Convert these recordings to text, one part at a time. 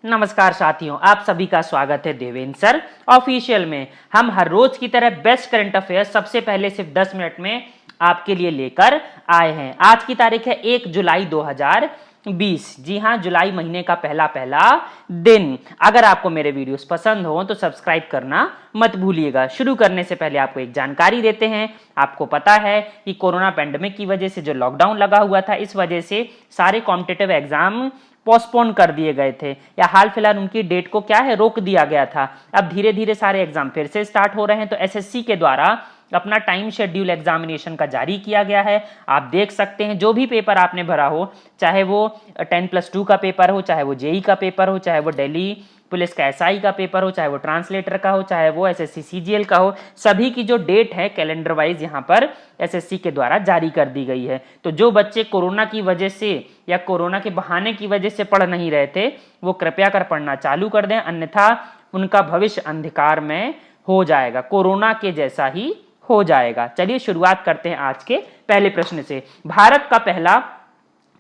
नमस्कार साथियों, आप सभी का स्वागत है देवेंद्र सर ऑफिशियल में। हम हर रोज की तरह बेस्ट करंट अफेयर सबसे पहले सिर्फ 10 मिनट में आपके लिए लेकर आए हैं। आज की तारीख है 1 जुलाई 2020। जी हाँ, जुलाई महीने का पहला दिन। अगर आपको मेरे वीडियोस पसंद हो तो सब्सक्राइब करना मत भूलिएगा। शुरू करने से पहले आपको एक जानकारी देते हैं। आपको पता है कि कोरोना पैंडेमिक की वजह से जो लॉकडाउन लगा हुआ था, इस वजह से सारे कॉम्पिटिटिव एग्जाम पोस्टपोन कर दिए गए थे या हाल फिलहाल उनकी डेट को क्या है रोक दिया गया था। अब धीरे धीरे सारे एग्जाम फिर से स्टार्ट हो रहे हैं। तो एसएससी के द्वारा अपना टाइम शेड्यूल एग्जामिनेशन का जारी किया गया है। आप देख सकते हैं जो भी पेपर आपने भरा हो, चाहे वो 10+2 का पेपर हो, चाहे वो जेई का पेपर हो, चाहे वो दिल्ली पुलिस का एसआई का पेपर हो, चाहे वो ट्रांसलेटर का हो, चाहे वो एसएससी सीजीएल का हो, सभी की जो डेट है कैलेंडर वाइज यहाँ पर एसएससी के द्वारा जारी कर दी गई है। तो जो बच्चे कोरोना की वजह से या कोरोना के बहाने की वजह से पढ़ नहीं रहे थे, वो कृपया कर पढ़ना चालू कर दें, अन्यथा उनका भविष्य अंधकार में हो जाएगा, कोरोना के जैसा ही हो जाएगा। चलिए शुरुआत करते हैं आज के पहले प्रश्न से। भारत का पहला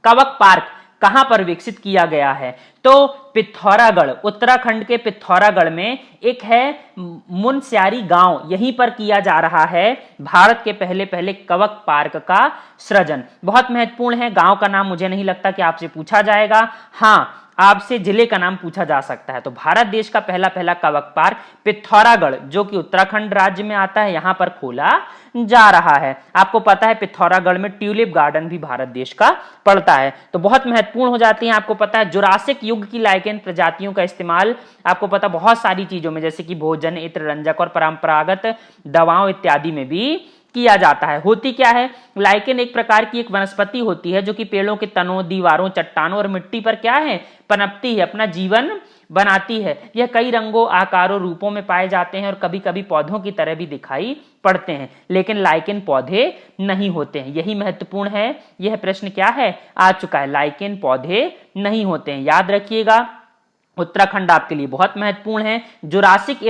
कवक पार्क कहां पर विकसित किया गया है? तो पिथौरागढ़, उत्तराखंड के पिथौरागढ़ में एक है मुनस्यारी गांव, यहीं पर किया जा रहा है भारत के पहले कवक पार्क का सृजन। बहुत महत्वपूर्ण है। गांव का नाम मुझे नहीं लगता कि आपसे पूछा जाएगा। हाँ, आपसे जिले का नाम पूछा जा सकता है। तो भारत देश का पहला कवक पार्क पिथौरागढ़, जो कि उत्तराखंड राज्य में आता है, यहां पर खोला जा रहा है। आपको पता है पिथौरागढ़ में ट्यूलिप गार्डन भी भारत देश का पड़ता है। तो बहुत महत्वपूर्ण हो जाती है। आपको पता है जुरासिक युग की लाइकेन प्रजातियों का इस्तेमाल आपको पता बहुत सारी चीजों में, जैसे कि भोजन, इत्र, रंजक और परंपरागत दवाओं इत्यादि में भी किया जाता है। होती क्या है? लाइकेन एक प्रकार की एक वनस्पति होती है जो कि पेड़ों के तनों, दीवारों, चट्टानों और मिट्टी पर क्या है, पनपती है, अपना जीवन बनाती है। यह कई रंगों, आकारों, रूपों में पाए जाते हैं और कभी कभी पौधों की तरह भी दिखाई पड़ते हैं, लेकिन लाइकेन पौधे नहीं होते हैं। यही महत्वपूर्ण है। यह प्रश्न क्या है, आ चुका है, लाइकेन पौधे नहीं होते हैं, याद रखिएगा। उत्तराखंड आपके लिए बहुत महत्वपूर्ण है। जुरासिक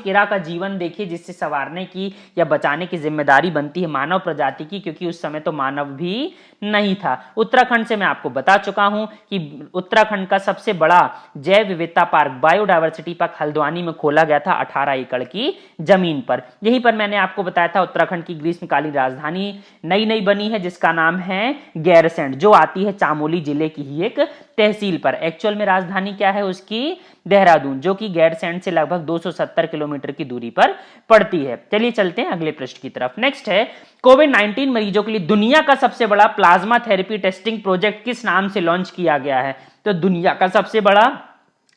इरा का जीवन देखिए, जिससे संवारने की या बचाने की जिम्मेदारी बनती है मानव प्रजाति की, क्योंकि उस समय तो मानव भी नहीं था। उत्तराखंड से मैं आपको बता चुका हूं कि उत्तराखंड का सबसे बड़ा जैव विविधता पार्क, बायोडायवर्सिटी पार्क, हल्द्वानी में खोला गया था 18 एकड़ की जमीन पर। यहीं पर मैंने आपको बताया था उत्तराखंड की ग्रीष्मकालीन राजधानी नई बनी है, जिसका नाम है गैरसैंण, जो आती है चामोली जिले की ही एक तहसील पर। एक्चुअल में राजधानी क्या है उसकी? देहरादून, जो कि गैरसैंण से लगभग 270 किलोमीटर की दूरी पर पड़ती है। चलिए चलते हैं अगले प्रश्न की तरफ। नेक्स्ट है, कोविड-19 मरीजों के लिए दुनिया का सबसे बड़ा प्लाज्मा थेरेपी टेस्टिंग प्रोजेक्ट किस नाम से लॉन्च किया गया है? तो दुनिया का सबसे बड़ा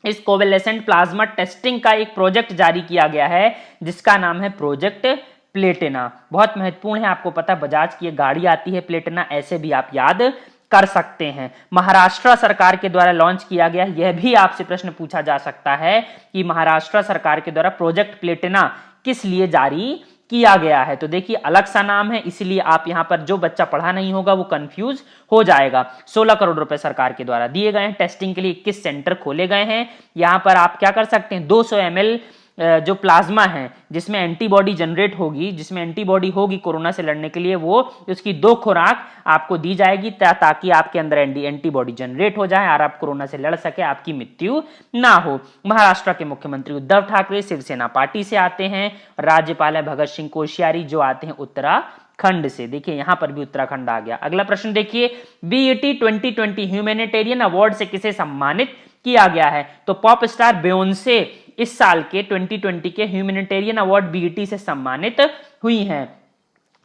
इस कोवेलेसेंट प्लाज्मा टेस्टिंग का एक प्रोजेक्ट जारी किया गया है, जिसका नाम है प्रोजेक्ट प्लेटिना। बहुत महत्वपूर्ण है। आपको पता बजाज की एक गाड़ी आती है प्लेटिना, ऐसे भी आप याद कर सकते हैं। महाराष्ट्र सरकार के द्वारा लॉन्च किया गया, यह भी आपसे प्रश्न पूछा जा सकता है कि महाराष्ट्र सरकार के द्वारा प्रोजेक्ट प्लेटिना किस लिए जारी किया गया है? तो देखिए अलग सा नाम है, इसलिए आप यहां पर जो बच्चा पढ़ा नहीं होगा वो कंफ्यूज हो जाएगा। 16 करोड़ रुपए सरकार के द्वारा दिए गए हैं। टेस्टिंग के लिए 21 सेंटर खोले गए हैं। यहां पर आप क्या कर सकते हैं, 200 ml जो प्लाज्मा है जिसमें एंटीबॉडी जनरेट होगी, जिसमें एंटीबॉडी होगी कोरोना से लड़ने के लिए, वो उसकी 2 खुराक आपको दी जाएगी ताकि आपके अंदर एंटीबॉडी जनरेट हो जाए और आप कोरोना से लड़ सके, आपकी मृत्यु ना हो। महाराष्ट्र के मुख्यमंत्री उद्धव ठाकरे शिवसेना पार्टी से आते हैं। राज्यपाल है भगत सिंह कोश्यारी, जो आते हैं उत्तराखंड से। देखिए यहां पर भी उत्तराखंड आ गया। अगला प्रश्न देखिए, बीईटी 2020 ह्यूमैनिटेरियन अवार्ड से किसे सम्मानित किया गया है? तो पॉप स्टार बेयोंसे इस साल के 2020 के ह्यूमैनिटेरियन अवार्ड बीईटी से सम्मानित हुई हैं।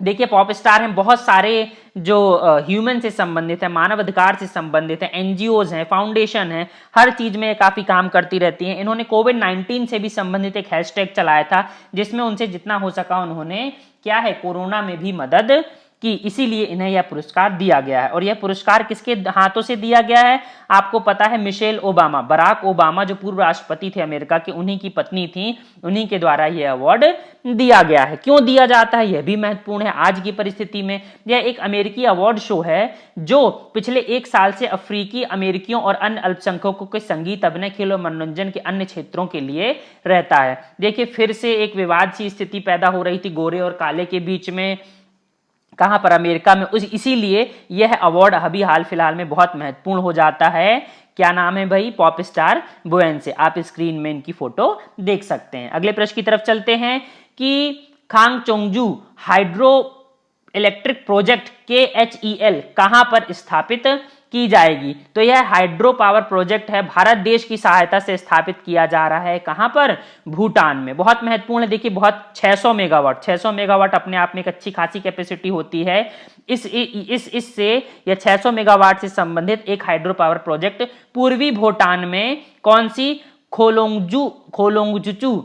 देखिए पॉप स्टार हैं, बहुत सारे जो ह्यूमन से संबंधित है, मानव अधिकार से संबंधित है, एनजीओज हैं, फाउंडेशन है, हर चीज में काफी काम करती रहती हैं। इन्होंने कोविड-19 से भी संबंधित एक हैशटैग चलाया था, जिसमें उनसे जितना हो सका उन्होंने क्या है, कोरोना में भी मदद कि इसीलिए इन्हें यह पुरस्कार दिया गया है। और यह पुरस्कार किसके हाथों से दिया गया है? आपको पता है मिशेल ओबामा, बराक ओबामा जो पूर्व राष्ट्रपति थे अमेरिका के, उन्हीं की पत्नी थी, उन्हीं के द्वारा यह अवार्ड दिया गया है। क्यों दिया जाता है यह भी महत्वपूर्ण है आज की परिस्थिति में। यह एक अमेरिकी अवार्ड शो है जो पिछले 1 साल से अफ्रीकी अमेरिकियों और अन्य अल्पसंख्यकों के संगीत, अभिनय, खेल और मनोरंजन के अन्य क्षेत्रों के लिए रहता है। देखिए फिर से एक विवाद सी स्थिति पैदा हो रही थी गोरे और काले के बीच में। कहां पर, अमेरिका में। इसीलिए यह अवार्ड अभी हाल फिलहाल में बहुत महत्वपूर्ण हो जाता है। क्या नाम है भाई, पॉप स्टार बेयोंसे। आप स्क्रीन में इनकी फोटो देख सकते हैं। अगले प्रश्न की तरफ चलते हैं कि खांगचोंगजू हाइड्रो इलेक्ट्रिक प्रोजेक्ट KHEL कहां पर स्थापित की जाएगी। तो यह हाइड्रो पावर प्रोजेक्ट है, भारत देश की सहायता से स्थापित किया जा रहा है। कहां पर, भूटान में। बहुत महत्वपूर्ण है, देखिए बहुत 600 मेगावाट, 600 मेगावाट अपने आप में एक अच्छी खासी कैपेसिटी होती है। इससे यह 600 मेगावाट से संबंधित एक हाइड्रो पावर प्रोजेक्ट पूर्वी भूटान में कौन सी, खोलोंगजुचू,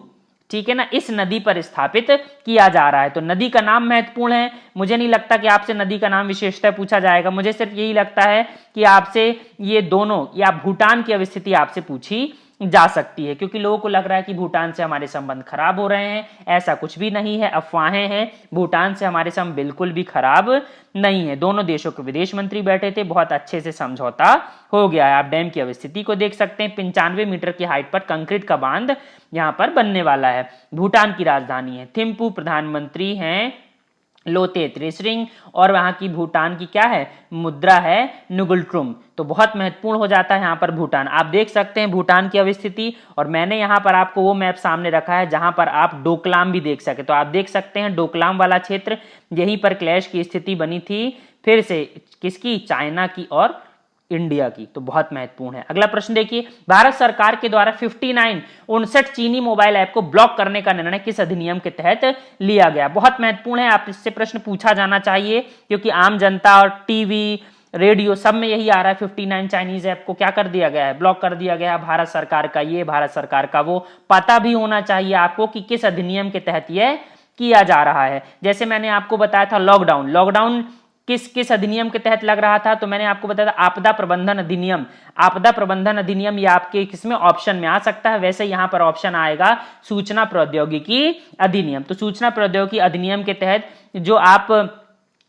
ठीक है ना, इस नदी पर स्थापित किया जा रहा है। तो नदी का नाम महत्वपूर्ण है। मुझे नहीं लगता कि आपसे नदी का नाम विशेषतः पूछा जाएगा, मुझे सिर्फ यही लगता है कि आपसे ये दोनों या भूटान की अवस्थिति आपसे पूछी जा सकती है, क्योंकि लोगों को लग रहा है कि भूटान से हमारे संबंध खराब हो रहे हैं। ऐसा कुछ भी नहीं है, अफवाहें हैं। भूटान से हमारे संबंध बिल्कुल भी खराब नहीं है। दोनों देशों के विदेश मंत्री बैठे थे, बहुत अच्छे से समझौता हो गया है। आप डैम की अवस्थिति को देख सकते हैं, 95 मीटर की हाइट पर कंक्रीट का बांध यहां पर बनने वाला है। भूटान की राजधानी है थिम्पू, प्रधानमंत्री हैं लोते त्रिसरिंग, और वहां की भूटान की क्या है, मुद्रा है नुगुलट्रुम। तो बहुत महत्वपूर्ण हो जाता है यहां पर भूटान। आप देख सकते हैं भूटान की अवस्थिति, और मैंने यहां पर आपको वो मैप सामने रखा है जहां पर आप डोकलाम भी देख सके। तो आप देख सकते हैं डोकलाम वाला क्षेत्र, यहीं पर क्लैश की स्थिति बनी थी फिर से, किसकी, चाइना की और इंडिया की। तो बहुत महत्वपूर्ण है। अगला प्रश्न देखिए, भारत सरकार के द्वारा 59 चीनी मोबाइल ऐप को ब्लॉक करने का निर्णय किस अधिनियम के तहत लिया गया। बहुत महत्वपूर्ण है, आप इससे प्रश्न पूछा जाना चाहिए, क्योंकि आम जनता और टीवी रेडियो सब में यही आ रहा है। 59 चाइनीज ऐप को क्या कर दिया गया है, ब्लॉक कर दिया गया है। भारत सरकार का ये, भारत सरकार का वो, पता भी होना चाहिए आपको कि किस अधिनियम के तहत यह किया जा रहा है। जैसे मैंने आपको बताया था लॉकडाउन किस किस अधिनियम के तहत लग रहा था, तो मैंने आपको बताया था आपदा प्रबंधन अधिनियम। आपदा प्रबंधन अधिनियम ये आपके किसमें, ऑप्शन में आ सकता है। वैसे यहां पर ऑप्शन आएगा सूचना प्रौद्योगिकी अधिनियम। तो सूचना प्रौद्योगिकी अधिनियम के तहत जो आप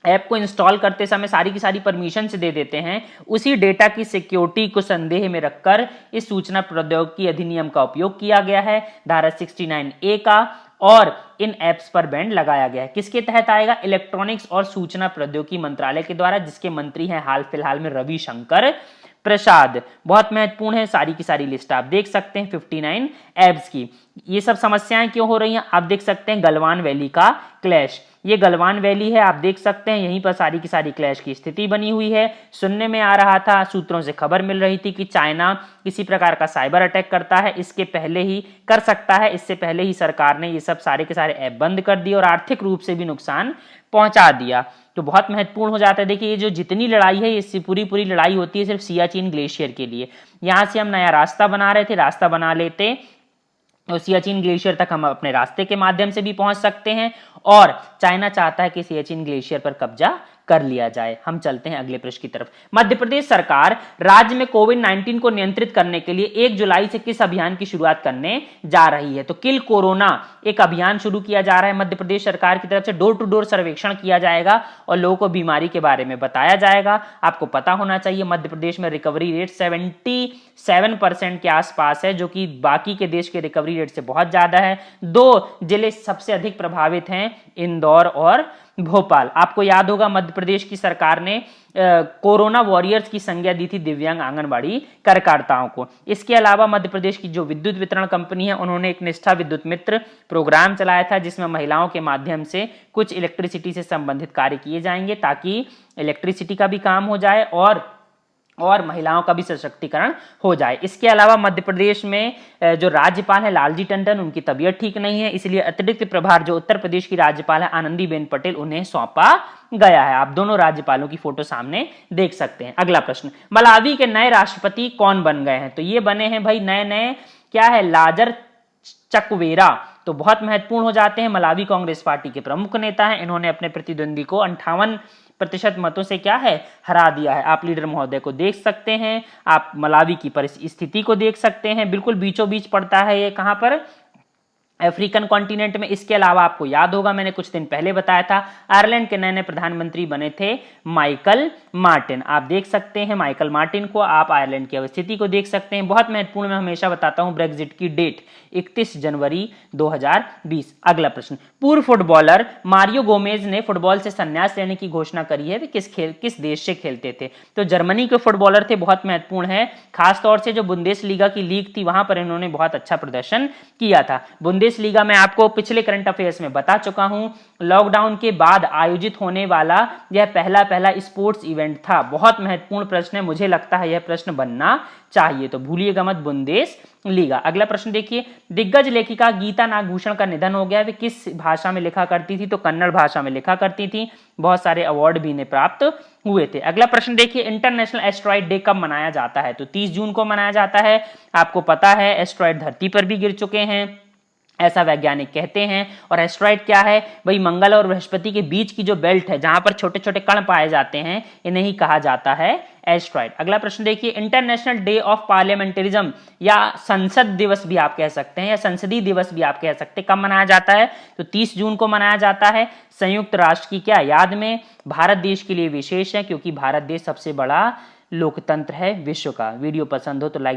ऐप को इंस्टॉल करते समय सारी की सारी परमिशन से दे देते हैं, उसी डेटा की सिक्योरिटी को संदेह में रखकर इस सूचना प्रौद्योगिकी अधिनियम का उपयोग किया गया है, धारा 69A का, और इन एप्स पर बैन लगाया गया है। किसके तहत आएगा, इलेक्ट्रॉनिक्स और सूचना प्रौद्योगिकी मंत्रालय के द्वारा, जिसके मंत्री हैं हाल फिलहाल में रविशंकर प्रसाद। बहुत महत्वपूर्ण है, सारी की सारी लिस्ट आप देख सकते हैं 59 एप्स की। ये सब समस्याएं क्यों हो रही हैं, आप देख सकते हैं गलवान वैली का क्लैश। ये गलवान वैली है, आप देख सकते हैं यहीं पर सारी की सारी क्लैश की स्थिति बनी हुई है। सुनने में आ रहा था, सूत्रों से खबर मिल रही थी कि चाइना किसी प्रकार का साइबर अटैक करता है, इसके पहले ही कर सकता है, इससे पहले ही सरकार ने ये सब सारे के सारे ऐप बंद कर दिए और आर्थिक रूप से भी नुकसान पहुंचा दिया। तो बहुत महत्वपूर्ण हो जाता है। देखिए ये जो जितनी लड़ाई है, ये पूरी लड़ाई होती है सिर्फ सियाचिन ग्लेशियर के लिए। यहां से हम नया रास्ता बना रहे थे, रास्ता बना लेते तो सियाचिन ग्लेशियर तक हम अपने रास्ते के माध्यम से भी पहुंच सकते हैं, और चाइना चाहता है कि सियाचिन ग्लेशियर पर कब्जा कर लिया जाए। हम चलते हैं अगले प्रश्न की तरफ। मध्य प्रदेश सरकार राज्य में कोविड-19 को नियंत्रित करने के लिए 1 जुलाई से किस अभियान की शुरुआत करने जा रही है। तो किल कोरोना एक अभियान शुरू किया जा रहा है मध्य प्रदेश सरकार की तरफ से। डोर टू डोर सर्वेक्षण किया जाएगा और लोगों को बीमारी के बारे में बताया जाएगा। आपको पता होना चाहिए मध्य प्रदेश में रिकवरी रेट 77% के आसपास है, जो कि बाकी के देश के रिकवरी रेट से बहुत ज्यादा है। 2 जिले सबसे अधिक प्रभावित हैं, इंदौर और भोपाल। आपको याद होगा मध्य प्रदेश की सरकार ने कोरोना वॉरियर्स की संज्ञा दी थी दिव्यांग आंगनबाड़ी कार्यकर्ताओं को। इसके अलावा मध्य प्रदेश की जो विद्युत वितरण कंपनी है, उन्होंने एक निष्ठा विद्युत मित्र प्रोग्राम चलाया था, जिसमें महिलाओं के माध्यम से कुछ इलेक्ट्रिसिटी से संबंधित कार्य किए जाएंगे, ताकि इलेक्ट्रिसिटी का भी काम हो जाए और महिलाओं का भी सशक्तिकरण हो जाए। इसके अलावा मध्य प्रदेश में जो राज्यपाल है लालजी टंडन, उनकी तबीयत ठीक नहीं है, इसलिए अतिरिक्त प्रभार जो उत्तर प्रदेश की राज्यपाल है आनंदीबेन पटेल, उन्हें सौंपा गया है। आप दोनों राज्यपालों की फोटो सामने देख सकते हैं। अगला प्रश्न, मलावी के नए राष्ट्रपति कौन बन गए हैं। तो ये बने हैं भाई नए क्या है, लाजर चकवेरा। तो बहुत महत्वपूर्ण हो जाते हैं। मलावी कांग्रेस पार्टी के प्रमुख नेता हैं। इन्होंने अपने प्रतिद्वंदी को 58% मतों से क्या है, हरा दिया है। आप लीडर महोदय को देख सकते हैं, आप मलावी की परिस्थिति को देख सकते हैं। बिल्कुल बीचों बीच पड़ता है ये, कहां पर, अफ्रीकन कॉन्टिनेंट में। इसके अलावा आपको याद होगा मैंने कुछ दिन पहले बताया था आयरलैंड के नए नए प्रधानमंत्री बने थे माइकल मार्टिन। आप देख सकते हैं माइकल मार्टिन को, आप आयरलैंड की स्थिति को देख सकते हैं। बहुत महत्वपूर्ण, मैं हमेशा बताता हूं ब्रेग्जिट की डेट 31 जनवरी 2020। अगला प्रश्न, पूर्व फुटबॉलर मारियो गोमेज ने फुटबॉल से संन्यास लेने की घोषणा करी है। वे किस देश से खेलते थे? तो जर्मनी के फुटबॉलर थे, बहुत महत्वपूर्ण है। खासतौर से जो बुंदेसलीगा की लीग थी वहां पर इन्होंने बहुत अच्छा प्रदर्शन किया था। बुंदेसलीगा में आपको पिछले करंट अफेयर्स में बता चुका हूं, लॉकडाउन के बाद आयोजित होने वाला यह पहला स्पोर्ट्स इवेंट था। बहुत महत्वपूर्ण प्रश्न है, मुझे लगता है यह प्रश्न बनना चाहिए, तो भूलिएगा मत बुंदेसलीगा। अगला प्रश्न देखिए, दिग्गज लेखिका गीता नागभूषण का निधन हो गया। वे किस भाषा में लिखा करती थी? तो कन्नड़ भाषा में लिखा करती थी। बहुत सारे अवार्ड भी इन्हें प्राप्त हुए थे। अगला प्रश्न देखिए, इंटरनेशनल एस्ट्रॉइड डे कब मनाया जाता है? तो 30 जून को मनाया जाता है। आपको पता है एस्ट्रॉइड धरती पर भी गिर चुके हैं, ऐसा वैज्ञानिक कहते हैं। और एस्ट्रॉइड क्या है? वही मंगल और बृहस्पति के बीच की जो बेल्ट है जहां पर छोटे छोटे कण पाए जाते हैं, इन्हें ही कहा जाता है एस्ट्रॉइड। अगला प्रश्न देखिए, इंटरनेशनल डे ऑफ पार्लियामेंटरिज्म या संसद दिवस भी आप कह सकते हैं या संसदीय दिवस भी आप कह सकते हैं, कब मनाया जाता है? तो 30 जून को मनाया जाता है। संयुक्त राष्ट्र की क्या याद में? भारत देश के लिए विशेष है क्योंकि भारत देश सबसे बड़ा लोकतंत्र है विश्व का। वीडियो पसंद हो तो लाइक